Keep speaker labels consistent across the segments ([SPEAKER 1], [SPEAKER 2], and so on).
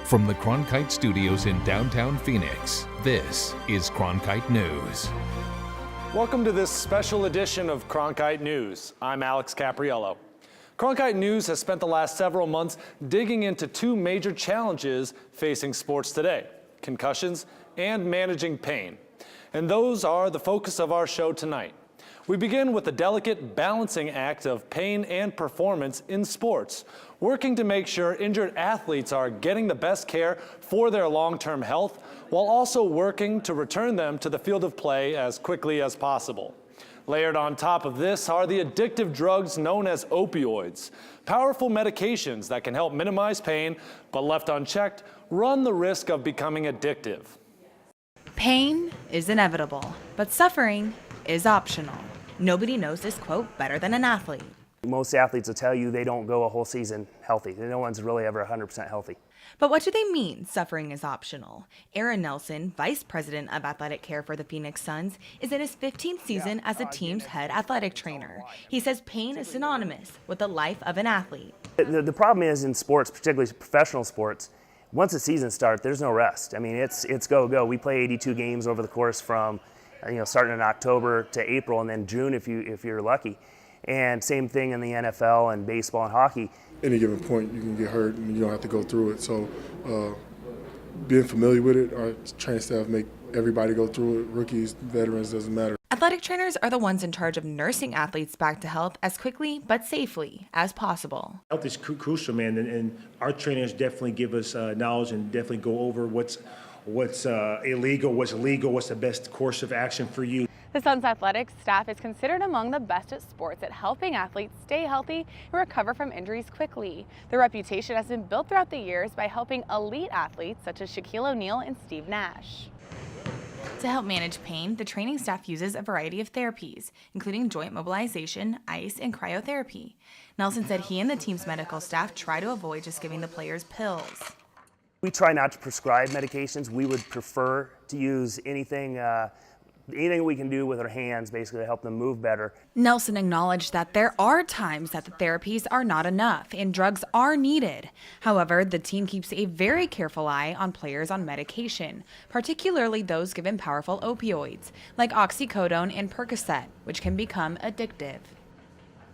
[SPEAKER 1] From the Cronkite studios in downtown Phoenix, this is Cronkite News.
[SPEAKER 2] Welcome to this special edition of Cronkite News. I'm Alex Capriello. Cronkite News has spent the last several months digging into two major challenges facing sports today: concussions and managing pain. And those are the focus of our show tonight. We begin with the delicate balancing act of pain and performance in sports, working to make sure injured athletes are getting the best care for their long-term health, while also working to return them to the field of play as quickly as possible. Layered on top of this are the addictive drugs known as opioids, powerful medications that can help minimize pain, but left unchecked, run the risk of becoming addictive.
[SPEAKER 3] Pain is inevitable, but suffering is optional. Nobody knows this quote better than an athlete.
[SPEAKER 4] Most athletes will tell you they don't go a whole season healthy. No one's really ever 100% healthy.
[SPEAKER 3] But what do they mean, suffering is optional? Aaron Nelson, Vice President of Athletic Care for the Phoenix Suns, is in his 15th season as the team's head athletic trainer. He says pain is synonymous with the life of an athlete.
[SPEAKER 4] The problem is in sports, particularly professional sports, once the season starts, there's no rest. I mean, it's go. We play 82 games over the course from starting in October to April, and then June if you're lucky. And same thing in the NFL and baseball and hockey.
[SPEAKER 5] Any given point, you can get hurt and you don't have to go through it. So being familiar with it, our training staff make everybody go through it. Rookies, veterans, doesn't matter.
[SPEAKER 3] Athletic trainers are the ones in charge of nursing athletes back to health as quickly but safely as possible.
[SPEAKER 6] Health is crucial, man, and our trainers definitely give us knowledge and definitely go over what's illegal, what's legal, what's the best course of action for you.
[SPEAKER 7] The Suns athletics staff is considered among the best at sports at helping athletes stay healthy and recover from injuries quickly. Their reputation has been built throughout the years by helping elite athletes such as Shaquille O'Neal and Steve Nash.
[SPEAKER 3] To help manage pain, the training staff uses a variety of therapies, including joint mobilization, ice, and cryotherapy. Nelson said he and the team's medical staff try to avoid just giving the players pills.
[SPEAKER 4] We try not to prescribe medications. We would prefer to use anything we can do with our hands, basically, to help them move better.
[SPEAKER 3] Nelson acknowledged that there are times that the therapies are not enough and drugs are needed. However, the team keeps a very careful eye on players on medication, particularly those given powerful opioids, like oxycodone and Percocet, which can become addictive.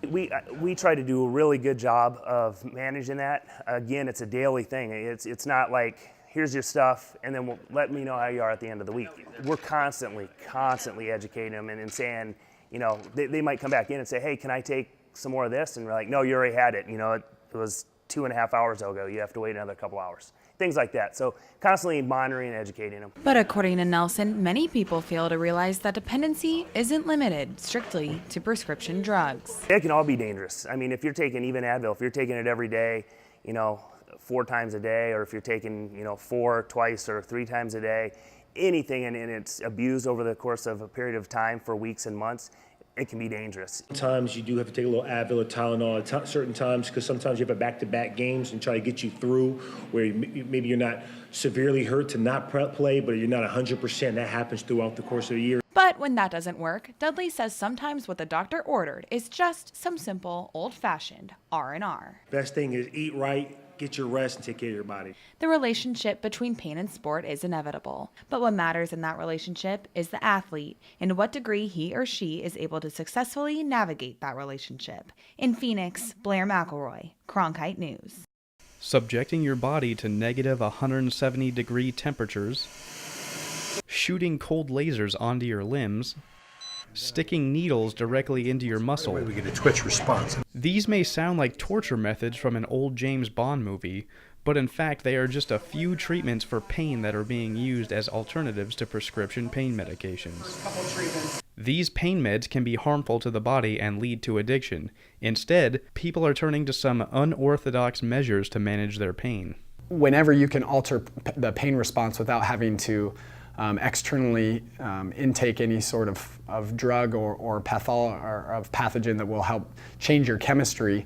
[SPEAKER 4] We try to do a really good job of managing that. Again, it's a daily thing. It's not like, here's your stuff, and then let me know how you are at the end of the week. We're constantly educating them and saying, they might come back in and say, hey, can I take some more of this? And we're like, no, you already had it. It was 2.5 hours ago. You have to wait another couple hours. Things like that. So constantly monitoring and educating them.
[SPEAKER 3] But according to Nelson, many people fail to realize that dependency isn't limited strictly to prescription drugs.
[SPEAKER 4] It can all be dangerous. I mean, if you're taking even Advil, if you're taking it every day, 4 times a day, or if you're taking, 4 twice or 3 times a day, anything, and it's abused over the course of a period of time for weeks and months, it can be dangerous.
[SPEAKER 6] Sometimes you do have to take a little Advil or Tylenol at certain times, because sometimes you have a back-to-back games and try to get you through where maybe you're not severely hurt to not play, but you're not 100%. That happens throughout the course of the year.
[SPEAKER 3] But when that doesn't work, Dudley says sometimes what the doctor ordered is just some simple, old-fashioned R&R.
[SPEAKER 6] Best thing is eat right, get your rest, and take care of your body.
[SPEAKER 3] The relationship between pain and sport is inevitable, but what matters in that relationship is the athlete and to what degree he or she is able to successfully navigate that relationship. In Phoenix, Blair McElroy, Cronkite News.
[SPEAKER 8] Subjecting your body to negative 170-degree temperatures, shooting cold lasers onto your limbs, sticking needles directly into your muscle.
[SPEAKER 9] We get a twitch response.
[SPEAKER 8] These may sound like torture methods from an old James Bond movie, but in fact they are just a few treatments for pain that are being used as alternatives to prescription pain medications. These pain meds can be harmful to the body and lead to addiction. Instead, people are turning to some unorthodox measures to manage their pain.
[SPEAKER 10] Whenever you can alter the pain response without having to externally intake any sort of drug or pathogen that will help change your chemistry,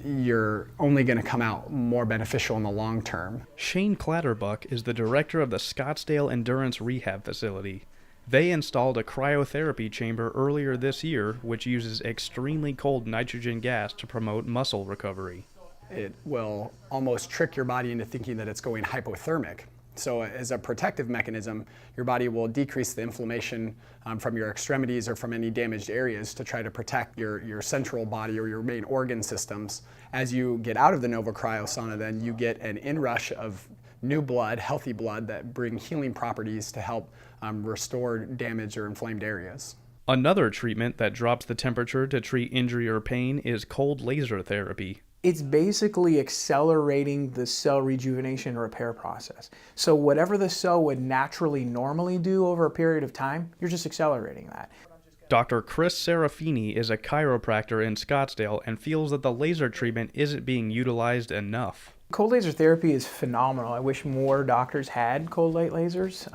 [SPEAKER 10] you're only going to come out more beneficial in the long term.
[SPEAKER 8] Shane Clatterbuck is the director of the Scottsdale Endurance Rehab Facility. They installed a cryotherapy chamber earlier this year, which uses extremely cold nitrogen gas to promote muscle recovery.
[SPEAKER 10] it will almost trick your body into thinking that it's going hypothermic. So as a protective mechanism, your body will decrease the inflammation from your extremities or from any damaged areas to try to protect your central body or your main organ systems. As you get out of the novocriosana, then you get an inrush of new blood, healthy blood, that bring healing properties to help restore damaged or inflamed areas.
[SPEAKER 8] Another treatment that drops the temperature to treat injury or pain is cold laser therapy.
[SPEAKER 9] It's basically accelerating the cell rejuvenation and repair process. So whatever the cell would naturally normally do over a period of time, you're just accelerating that.
[SPEAKER 8] Dr. Chris Serafini is a chiropractor in Scottsdale and feels that the laser treatment isn't being utilized enough.
[SPEAKER 9] Cold laser therapy is phenomenal. I wish more doctors had cold light lasers.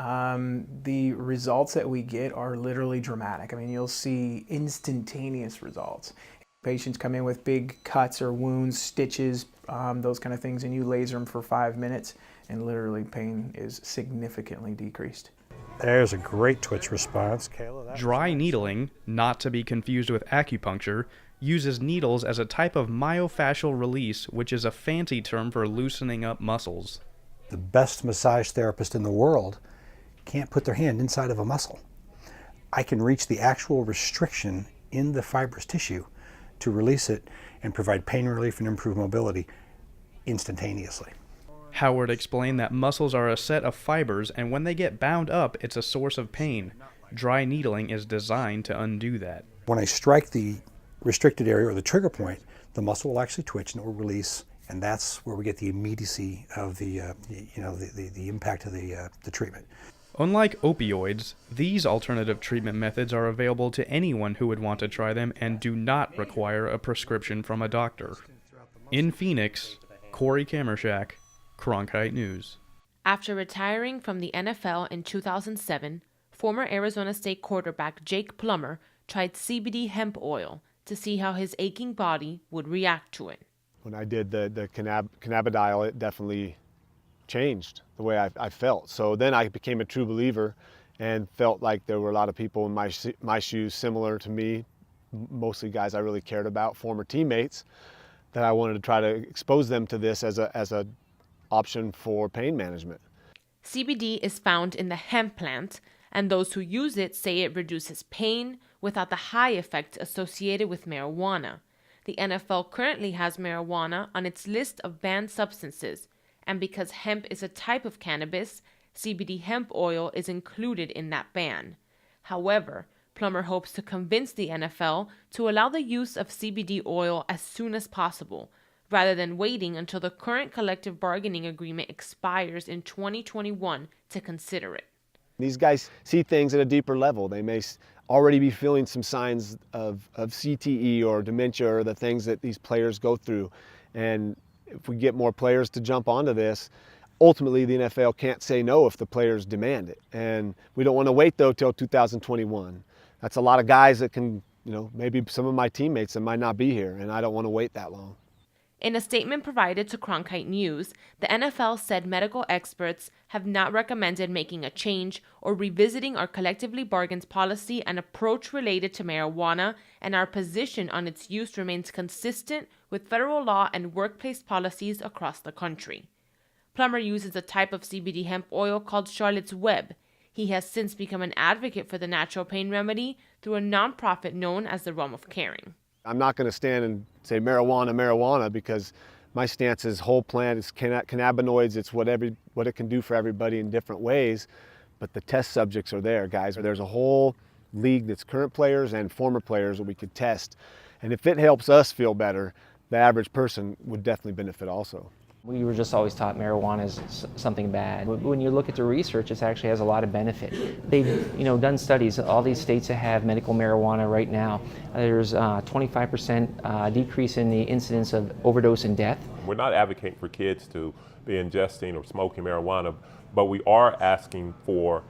[SPEAKER 9] The results that we get are literally dramatic. I mean, you'll see instantaneous results. Patients come in with big cuts or wounds, stitches, those kind of things, and you laser them for 5 minutes, and literally pain is significantly decreased.
[SPEAKER 11] There's a great twitch response, Kayla.
[SPEAKER 8] Dry needling, not to be confused with acupuncture, uses needles as a type of myofascial release, which is a fancy term for loosening up muscles.
[SPEAKER 11] The best massage therapist in the world can't put their hand inside of a muscle. I can reach the actual restriction in the fibrous tissue to release it and provide pain relief and improve mobility instantaneously.
[SPEAKER 8] Howard explained that muscles are a set of fibers, and when they get bound up, it's a source of pain. Dry needling is designed to undo that.
[SPEAKER 11] When I strike the restricted area or the trigger point, the muscle will actually twitch and it will release, and that's where we get the immediacy of the impact of the treatment.
[SPEAKER 8] Unlike opioids, these alternative treatment methods are available to anyone who would want to try them and do not require a prescription from a doctor. In Phoenix, Corey Kamershak, Cronkite News.
[SPEAKER 12] After retiring from the NFL in 2007, former Arizona State quarterback Jake Plummer tried CBD hemp oil to see how his aching body would react to it.
[SPEAKER 13] When I did the cannabidiol, it definitely changed the way I felt. So then I became a true believer and felt like there were a lot of people in my shoes similar to me, mostly guys I really cared about, former teammates, that I wanted to try to expose them to this as a option for pain management.
[SPEAKER 12] CBD is found in the hemp plant, and those who use it say it reduces pain without the high effects associated with marijuana. The NFL currently has marijuana on its list of banned substances, and because hemp is a type of cannabis, CBD hemp oil is included in that ban. However, Plummer hopes to convince the NFL to allow the use of CBD oil as soon as possible, rather than waiting until the current collective bargaining agreement expires in 2021 to consider it.
[SPEAKER 13] These guys see things at a deeper level. They may already be feeling some signs of CTE or dementia or the things that these players go through. And if we get more players to jump onto this, ultimately the NFL can't say no if the players demand it. And we don't want to wait though till 2021. That's a lot of guys that can, maybe some of my teammates that might not be here, and I don't want to wait that long.
[SPEAKER 12] In a statement provided to Cronkite News, the NFL said medical experts have not recommended making a change or revisiting our collectively bargains policy and approach related to marijuana, and our position on its use remains consistent with federal law and workplace policies across the country. Plummer uses a type of CBD hemp oil called Charlotte's Web. He has since become an advocate for the natural pain remedy through a nonprofit known as the Realm of Caring.
[SPEAKER 13] I'm not going to stand and say marijuana, because my stance is whole plant, it's cannabinoids, it's what it can do for everybody in different ways, but the test subjects are there, guys. There's a whole league that's current players and former players that we could test, and if it helps us feel better, the average person would definitely benefit also.
[SPEAKER 14] We were just always taught marijuana is something bad. But when you look at the research, it actually has a lot of benefit. They've done studies. All these states that have medical marijuana right now, there's 25% decrease in the incidence of overdose and death.
[SPEAKER 15] We're not advocating for kids to be ingesting or smoking marijuana, but we are asking for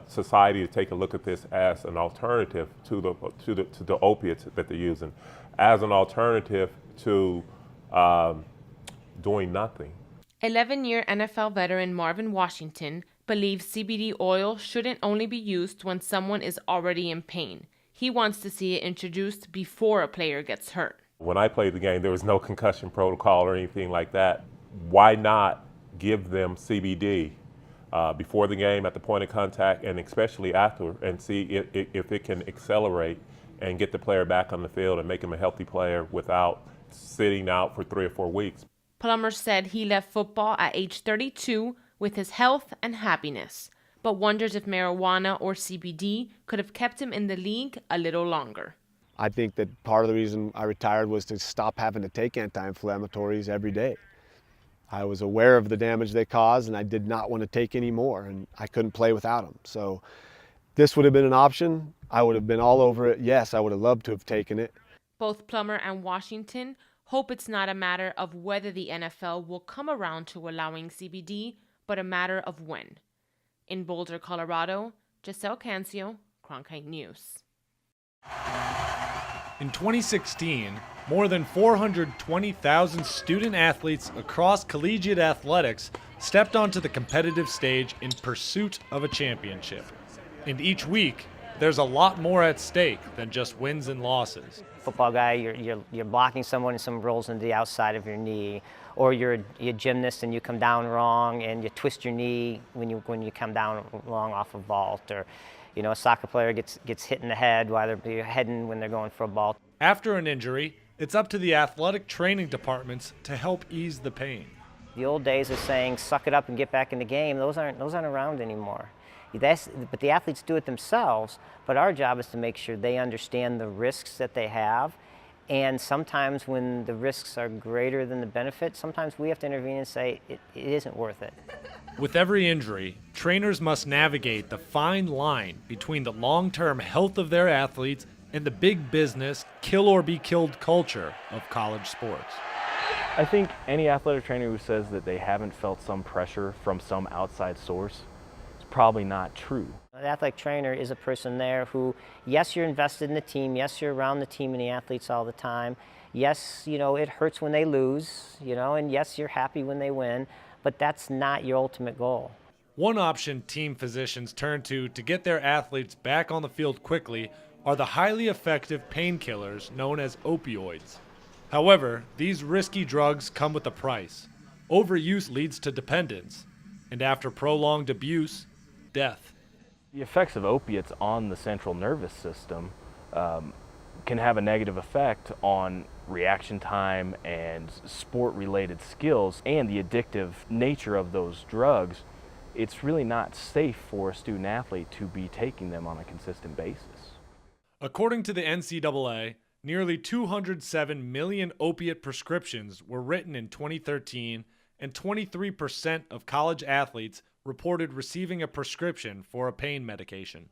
[SPEAKER 15] society to take a look at this as an alternative to the opiates that they're using, as an alternative to doing nothing.
[SPEAKER 12] 11-year NFL veteran Marvin Washington believes CBD oil shouldn't only be used when someone is already in pain. He wants to see it introduced before a player gets hurt.
[SPEAKER 15] When I played the game, there was no concussion protocol or anything like that. Why not give them CBD before the game, at the point of contact, and especially after, and see if it can accelerate and get the player back on the field and make him a healthy player without sitting out for 3 or 4 weeks.
[SPEAKER 12] Plummer said he left football at age 32 with his health and happiness, but wonders if marijuana or CBD could have kept him in the league a little longer.
[SPEAKER 13] I think that part of the reason I retired was to stop having to take anti-inflammatories every day. I was aware of the damage they cause, and I did not want to take any more, and I couldn't play without them. So this would have been an option. I would have been all over it. Yes, I would have loved to have taken it.
[SPEAKER 12] Both Plummer and Washington hope it's not a matter of whether the NFL will come around to allowing CBD, but a matter of when. In Boulder, Colorado, Giselle Cancio, Cronkite News.
[SPEAKER 2] In 2016, more than 420,000 student athletes across collegiate athletics stepped onto the competitive stage in pursuit of a championship. And each week, there's a lot more at stake than just wins and losses.
[SPEAKER 16] Football guy, you're blocking someone and someone rolls into the outside of your knee, or you're a gymnast and you come down wrong and you twist your knee when you come down wrong off a vault, or a soccer player gets hit in the head while they're heading when they're going for a ball.
[SPEAKER 2] After an injury, it's up to the athletic training departments to help ease the pain.
[SPEAKER 16] The old days of saying suck it up and get back in the game, those aren't around anymore. But the athletes do it themselves, but our job is to make sure they understand the risks that they have, and sometimes when the risks are greater than the benefit, sometimes we have to intervene and say it isn't worth it.
[SPEAKER 2] With every injury, trainers must navigate the fine line between the long-term health of their athletes and the big business, kill-or-be-killed culture of college sports.
[SPEAKER 17] I think any athletic trainer who says that they haven't felt some pressure from some outside source is probably not true.
[SPEAKER 16] An athletic trainer is a person there who, yes, you're invested in the team, yes, you're around the team and the athletes all the time, yes, it hurts when they lose, and yes, you're happy when they win, but that's not your ultimate goal.
[SPEAKER 2] One option team physicians turn to get their athletes back on the field quickly are the highly effective painkillers known as opioids. However, these risky drugs come with a price. Overuse leads to dependence, and after prolonged abuse, death.
[SPEAKER 17] The effects of opiates on the central nervous system can have a negative effect on reaction time and sport-related skills, and the addictive nature of those drugs. It's really not safe for a student athlete to be taking them on a consistent basis.
[SPEAKER 2] According to the NCAA, nearly 207 million opiate prescriptions were written in 2013, and 23% of college athletes reported receiving a prescription for a pain medication.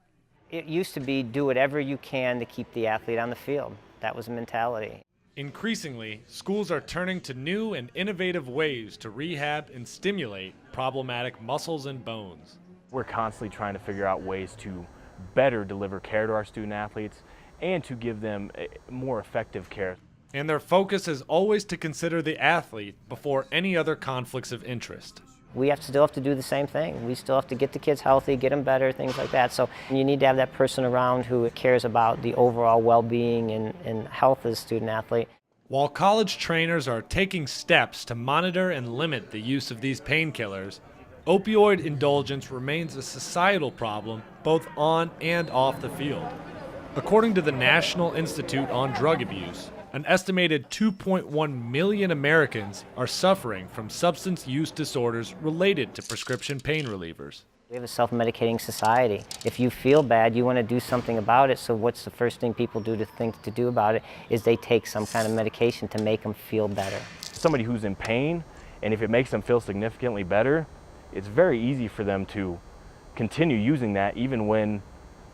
[SPEAKER 16] It used to be do whatever you can to keep the athlete on the field. That was the mentality.
[SPEAKER 2] Increasingly, schools are turning to new and innovative ways to rehab and stimulate problematic muscles and bones.
[SPEAKER 17] We're constantly trying to figure out ways to better deliver care to our student athletes and to give them more effective care.
[SPEAKER 2] And their focus is always to consider the athlete before any other conflicts of interest.
[SPEAKER 16] We still have to do the same thing. We still have to get the kids healthy, get them better, things like that. So you need to have that person around who cares about the overall well-being and health of the student athlete.
[SPEAKER 2] While college trainers are taking steps to monitor and limit the use of these painkillers, opioid indulgence remains a societal problem both on and off the field. According to the National Institute on Drug Abuse, an estimated 2.1 million Americans are suffering from substance use disorders related to prescription pain relievers.
[SPEAKER 16] We have a self-medicating society. If you feel bad, you want to do something about it, so what's the first thing people think to do about it is they take some kind of medication to make them feel better.
[SPEAKER 17] Somebody who's in pain, and if it makes them feel significantly better, it's very easy for them to continue using that even when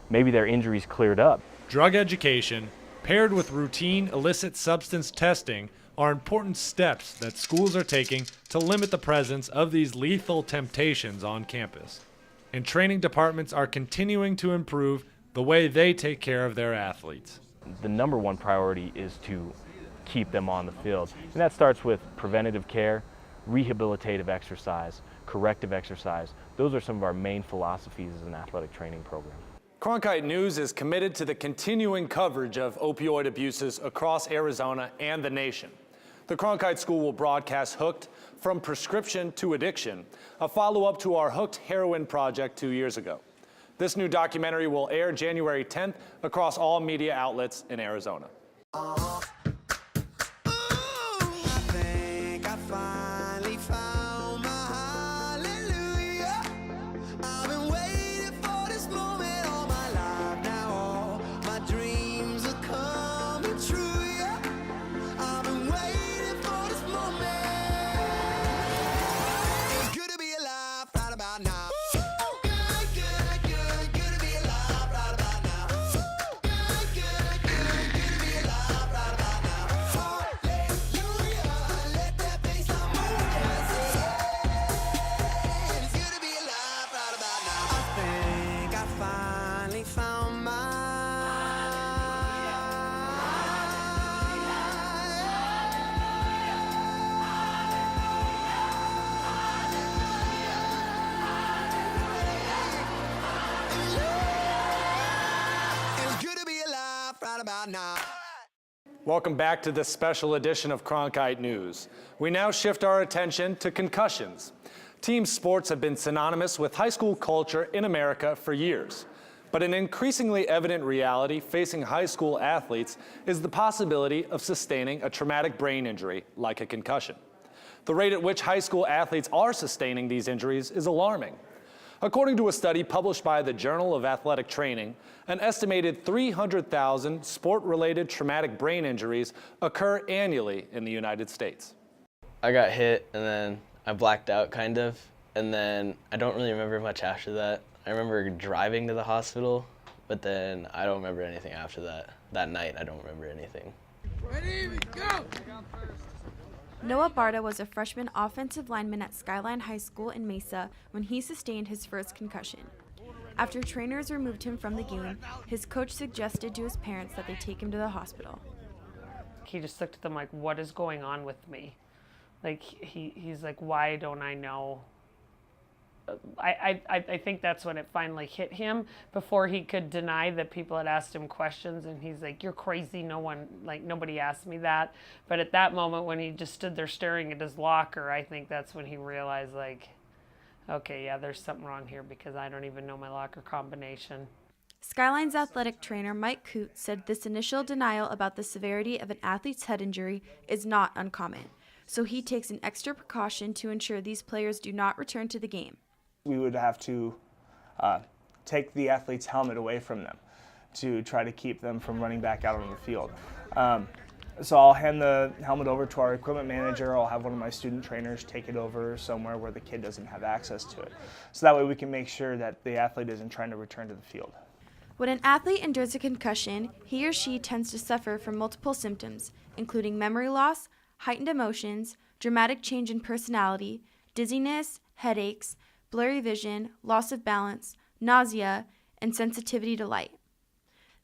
[SPEAKER 17] maybe their injury's cleared up.
[SPEAKER 2] Drug education, paired with routine illicit substance testing, are important steps that schools are taking to limit the presence of these lethal temptations on campus. And training departments are continuing to improve the way they take care of their athletes.
[SPEAKER 17] The number one priority is to keep them on the field. And that starts with preventative care, rehabilitative exercise, corrective exercise. Those are some of our main philosophies as an athletic training program.
[SPEAKER 2] Cronkite News is committed to the continuing coverage of opioid abuses across Arizona and the nation. The Cronkite School will broadcast Hooked: From Prescription to Addiction, a follow-up to our Hooked Heroin project 2 years ago. This new documentary will air January 10th across all media outlets in Arizona. Welcome back to this special edition of Cronkite News. We now shift our attention to concussions. Team sports have been synonymous with high school culture in America for years. But an increasingly evident reality facing high school athletes is the possibility of sustaining a traumatic brain injury like a concussion. The rate at which high school athletes are sustaining these injuries is alarming. According to a study published by the Journal of Athletic Training, an estimated 300,000 sport-related traumatic brain injuries occur annually in the United States.
[SPEAKER 18] I got hit and then I blacked out kind of, and then I don't really remember much after that. I remember driving to the hospital, but then I don't remember anything after that. That night, I don't remember anything.
[SPEAKER 19] Ready, go!
[SPEAKER 20] Noah Barta was a freshman offensive lineman at Skyline High School in Mesa when he sustained his first concussion. After trainers removed him from the game, his coach suggested to his parents that they take him to the hospital.
[SPEAKER 21] He just looked at them like, what is going on with me? Like, he's like, why don't I know? I think that's when it finally hit him. Before he could deny that people had asked him questions, and he's like, you're crazy, nobody asked me that. But at that moment when he just stood there staring at his locker, I think that's when he realized, like, okay, yeah, there's something wrong here because I don't even know my locker combination.
[SPEAKER 20] Skyline's athletic trainer Mike Coote said this initial denial about the severity of an athlete's head injury is not uncommon, so he takes an extra precaution to ensure these players do not return to the game.
[SPEAKER 22] We would have to take the athlete's helmet away from them to try to keep them from running back out on the field. So I'll hand the helmet over to our equipment manager. I'll have one of my student trainers take it over somewhere where the kid doesn't have access to it. So that way we can make sure that the athlete isn't trying to return to the field.
[SPEAKER 20] When an athlete endures a concussion, he or she tends to suffer from multiple symptoms, including memory loss, heightened emotions, dramatic change in personality, dizziness, headaches, blurry vision, loss of balance, nausea, and sensitivity to light.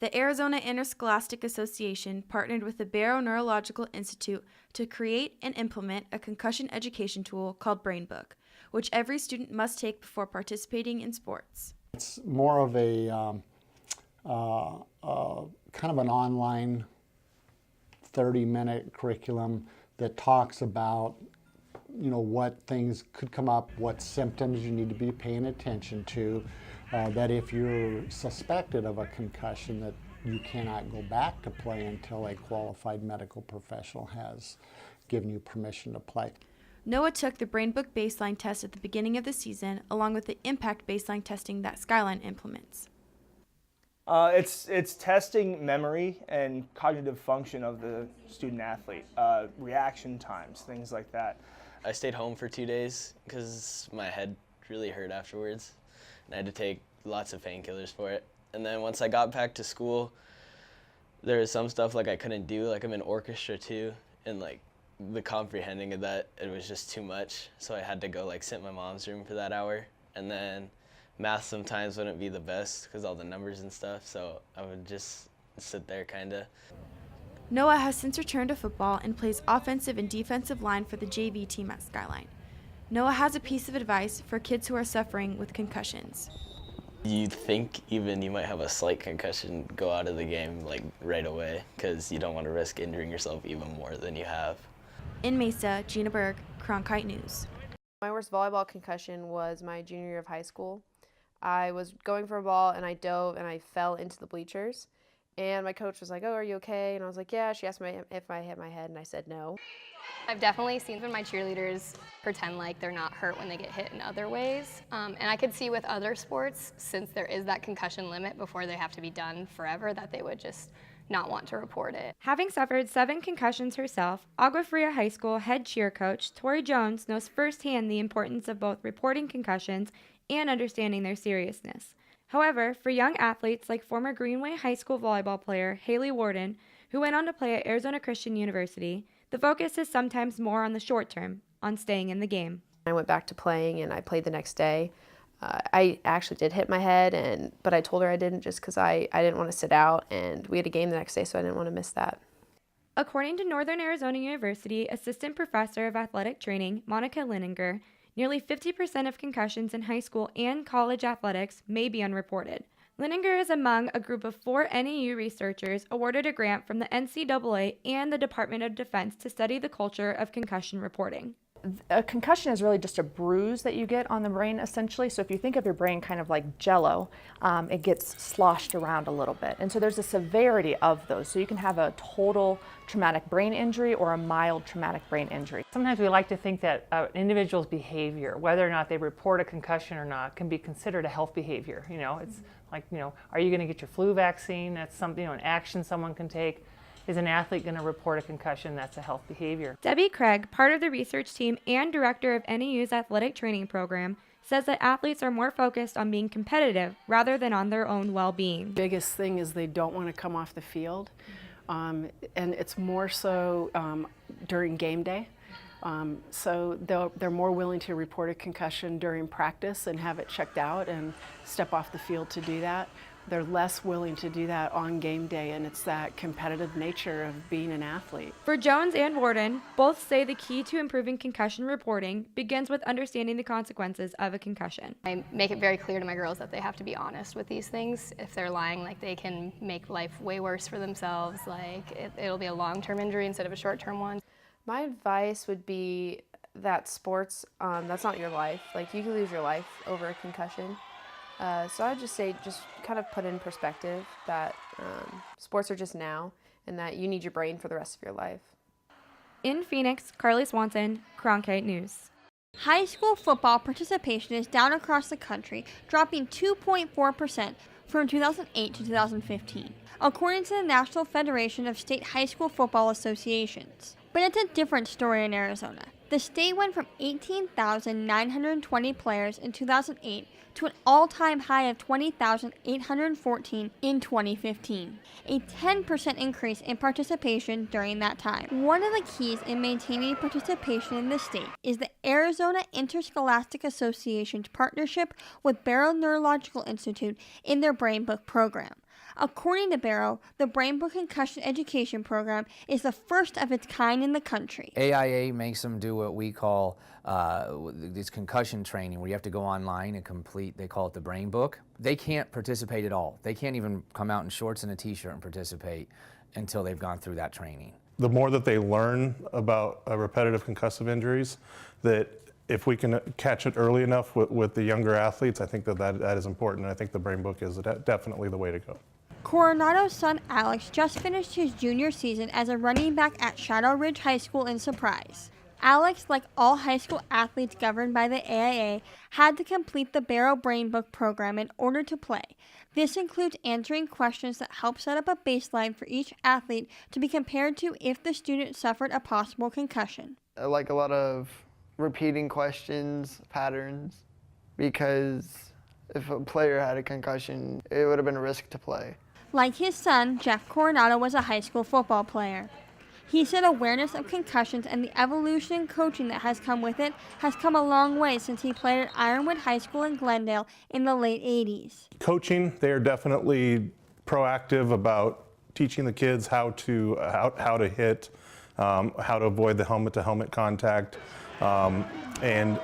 [SPEAKER 20] The Arizona Interscholastic Association partnered with the Barrow Neurological Institute to create and implement a concussion education tool called BrainBook, which every student must take before participating in sports.
[SPEAKER 23] It's more of a kind of an online 30-minute curriculum that talks about what things could come up, what symptoms you need to be paying attention to, that if you're suspected of a concussion that you cannot go back to play until a qualified medical professional has given you permission to play.
[SPEAKER 20] Noah took the BrainBook baseline test at the beginning of the season, along with the impact baseline testing that Skyline implements.
[SPEAKER 22] It's testing memory and cognitive function of the student athlete, reaction times, things like that.
[SPEAKER 18] I stayed home for 2 days because my head really hurt afterwards, and I had to take lots of painkillers for it. And then once I got back to school, there was some stuff like I couldn't do, like I'm in orchestra too, and like the comprehending of that, it was just too much. So I had to go like sit in my mom's room for that hour. And then math sometimes wouldn't be the best because all the numbers and stuff, so I would just sit there kinda.
[SPEAKER 20] Noah has since returned to football and plays offensive and defensive line for the JV team at Skyline. Noah has a piece of advice for kids who are suffering with concussions.
[SPEAKER 18] You think even you might have a slight concussion, go out of the game like right away because you don't want to risk injuring yourself even more than you have.
[SPEAKER 20] In Mesa, Gina Berg, Cronkite News.
[SPEAKER 1] My worst volleyball concussion was my junior year of high school. I was going for a ball and I dove and I fell into the bleachers. And my coach was like, "Oh, are you okay?" And I was like, "Yeah." She asked me if I hit my head and I said no.
[SPEAKER 5] I've definitely seen my cheerleaders pretend like they're not hurt when they get hit in other ways. And I could see with other sports, since there is that concussion limit before they have to be done forever, that they would just not want to report it.
[SPEAKER 7] Having suffered 7 concussions herself, Agua Fria High School head cheer coach Tori Jones knows firsthand the importance of both reporting concussions and understanding their seriousness. However, for young athletes like former Greenway High School volleyball player Haley Warden, who went on to play at Arizona Christian University, the focus is sometimes more on the short term, on staying in the game.
[SPEAKER 1] I went back to playing and I played the next day. I actually did hit my head, but I told her I didn't just because I didn't want to sit out, and we had a game the next day, so I didn't want to miss that.
[SPEAKER 7] According to Northern Arizona University Assistant Professor of Athletic Training Monica Lininger, nearly 50% of concussions in high school and college athletics may be unreported. Lininger is among a group of 4 NAU researchers awarded a grant from the NCAA and the Department of Defense to study the culture of concussion reporting.
[SPEAKER 24] A concussion is really just a bruise that you get on the brain, essentially. So if you think of your brain kind of like jello, it gets sloshed around a little bit. And so there's a severity of those. So you can have a total traumatic brain injury or a mild traumatic brain injury.
[SPEAKER 21] Sometimes we like to think that an individual's behavior, whether or not they report a concussion or not, can be considered a health behavior. It's like, are you going to get your flu vaccine? That's something, an action someone can take. Is an athlete going to report a concussion? That's a health behavior.
[SPEAKER 7] Debbie Craig, part of the research team and director of NAU's athletic training program, says that athletes are more focused on being competitive rather than on their own well-being.
[SPEAKER 25] Biggest thing is they don't want to come off the field, and it's more so during game day. So they're more willing to report a concussion during practice and have it checked out and step off the field to do that. They're less willing to do that on game day, and it's that competitive nature of being an athlete.
[SPEAKER 7] For Jones and Warden, both say the key to improving concussion reporting begins with understanding the consequences of a concussion.
[SPEAKER 5] I make it very clear to my girls that they have to be honest with these things. If they're lying, they can make life way worse for themselves. It'll be a long-term injury instead of a short-term one.
[SPEAKER 1] My advice would be that sports, that's not your life. You can lose your life over a concussion. So I would just say, just kind of put in perspective that sports are just now and that you need your brain for the rest of your life.
[SPEAKER 7] In Phoenix, Carly Swanson, Cronkite News.
[SPEAKER 26] High school football participation is down across the country, dropping 2.4% from 2008 to 2015, according to the National Federation of State High School Football Associations. But it's a different story in Arizona. The state went from 18,920 players in 2008 to an all-time high of 20,814 in 2015, a 10% increase in participation during that time. One of the keys in maintaining participation in the state is the Arizona Interscholastic Association's partnership with Barrow Neurological Institute in their Brain Book program. According to Barrow, the Brain Book Concussion Education Program is the first of its kind in the country.
[SPEAKER 27] AIA makes them do what we call this concussion training, where you have to go online and complete, they call it the Brain Book. They can't participate at all. They can't even come out in shorts and a t-shirt and participate until they've gone through that training.
[SPEAKER 28] The more that they learn about repetitive concussive injuries, that if we can catch it early enough with the younger athletes, I think that is important. And I think the Brain Book is definitely the way to go.
[SPEAKER 26] Coronado's son Alex just finished his junior season as a running back at Shadow Ridge High School in Surprise. Alex, like all high school athletes governed by the AIA, had to complete the Barrow Brain Book program in order to play. This includes answering questions that help set up a baseline for each athlete to be compared to if the student suffered a possible concussion.
[SPEAKER 29] I like a lot of repeating questions, patterns, because if a player had a concussion, it would have been a risk to play.
[SPEAKER 26] Like his son, Jeff Coronado was a high school football player. He said awareness of concussions and the evolution in coaching that has come with it has come a long way since he played at Ironwood High School in Glendale in the late 80s.
[SPEAKER 28] Coaching, they are definitely proactive about teaching the kids how to hit, how to avoid the helmet-to-helmet contact, and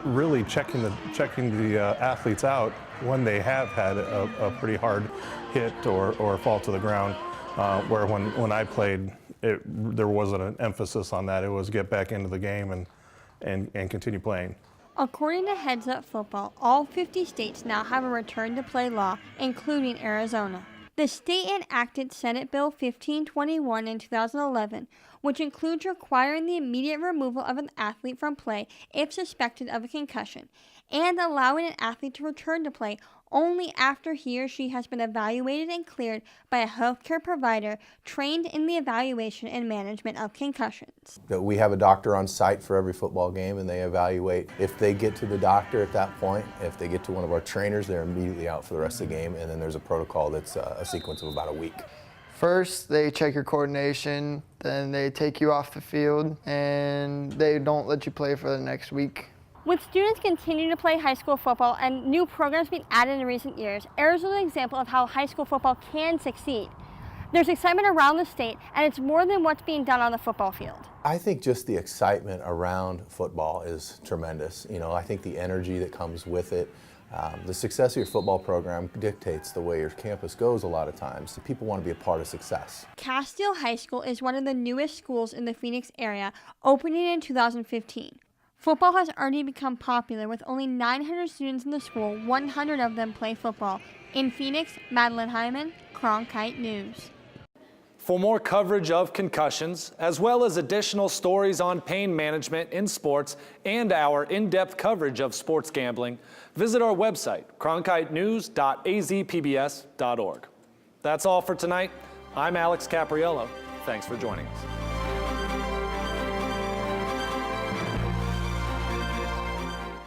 [SPEAKER 28] really checking the athletes out when they have had a pretty hard hit or fall to the ground, where when I played, there wasn't an emphasis on that. It was get back into the game and continue playing.
[SPEAKER 26] According to Heads Up Football, all 50 states now have a return-to-play law, including Arizona. The state enacted Senate Bill 1521 in 2011, which includes requiring the immediate removal of an athlete from play if suspected of a concussion, and allowing an athlete to return to play only after he or she has been evaluated and cleared by a healthcare provider trained in the evaluation and management of concussions.
[SPEAKER 3] We have a doctor on site for every football game, and they evaluate. If they get to the doctor at that point, if they get to one of our trainers, they're immediately out for the rest of the game, and then there's a protocol that's a sequence of about a week.
[SPEAKER 29] First, they check your coordination, then they take you off the field, and they don't let you play for the next week.
[SPEAKER 26] With students continuing to play high school football and new programs being added in recent years, Arizona is an example of how high school football can succeed. There's excitement around the state, and it's more than what's being done on the football field.
[SPEAKER 3] I think just the excitement around football is tremendous. You know, I think the energy that comes with it, the success of your football program dictates the way your campus goes a lot of times. People want to be a part of success.
[SPEAKER 26] Castile High School is one of the newest schools in the Phoenix area, opening in 2015. Football has already become popular with only 900 students in the school, 100 of them play football. In Phoenix, Madeline Hyman, Cronkite News.
[SPEAKER 2] For more coverage of concussions, as well as additional stories on pain management in sports and our in-depth coverage of sports gambling, visit our website, cronkitenews.azpbs.org. That's all for tonight. I'm Alex Capriello. Thanks for joining us.